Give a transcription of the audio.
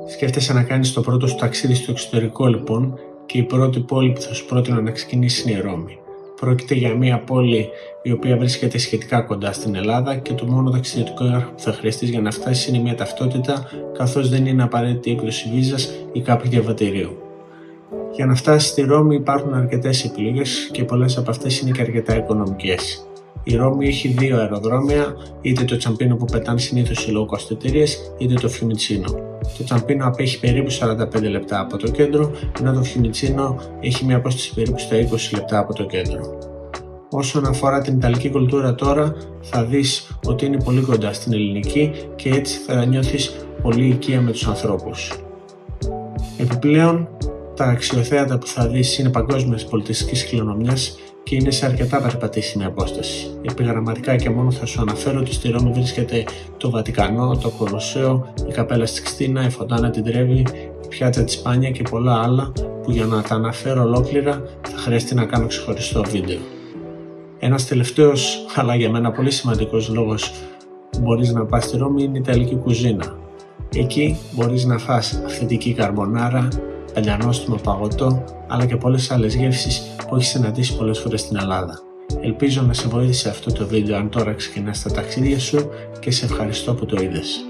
Σκέφτεσαι να κάνεις το πρώτο σου ταξίδι στο εξωτερικό λοιπόν, και η πρώτη πόλη που θα σου πρότεινα να ξεκινήσεις είναι η Ρώμη. Πρόκειται για μια πόλη η οποία βρίσκεται σχετικά κοντά στην Ελλάδα και το μόνο ταξιδιωτικό έγγραφο που θα χρειαστείς για να φτάσεις είναι μια ταυτότητα, καθώς δεν είναι απαραίτητη έκδοση βίζας ή κάποιου διαβατηρίου. Για να φτάσεις στη Ρώμη υπάρχουν αρκετές επιλογές και πολλές από αυτές είναι και αρκετά οικονομικές. Η Ρώμη έχει δύο αεροδρόμια, είτε το Τσαμπίνο που πετάνε συνήθως οι low cost εταιρείες, είτε το Φιουμιτσίνο. Το Τσαμπίνο απέχει περίπου 45 λεπτά από το κέντρο, ενώ το Φιουμιτσίνο έχει μια απόσταση περίπου στα 20 λεπτά από το κέντρο. Όσον αφορά την Ιταλική κουλτούρα τώρα, θα δεις ότι είναι πολύ κοντά στην ελληνική και έτσι θα νιώθεις πολύ οικία με τους ανθρώπους. Επιπλέον, τα αξιοθέατα που θα δεις είναι παγκόσμιας πολιτιστικής κληρονομιάς και είναι σε αρκετά περπατήσιμη απόσταση. Επιγραμματικά και μόνο θα σου αναφέρω ότι στη Ρώμη βρίσκεται το Βατικανό, το Κολοσσέο, η Καπέλα Σικστίνα, η Φοντάνα την Τρέβη, η Πιάτσα της Σπάνια και πολλά άλλα που για να τα αναφέρω ολόκληρα θα χρειαστεί να κάνω ξεχωριστό βίντεο. Ένας τελευταίος, αλλά για μένα πολύ σημαντικός λόγος που μπορείς να πας στη Ρώμη είναι η Ιταλική κουζίνα. Εκεί μπορείς να φας αυθεντική καρμπονάρα, παλιανόστιμο παγωτό, αλλά και πολλές άλλες γεύσεις που έχεις συναντήσει πολλές φορές στην Ελλάδα. Ελπίζω να σε βοήθησε αυτό το βίντεο αν τώρα ξεκινάς τα ταξίδια σου και σε ευχαριστώ που το είδες.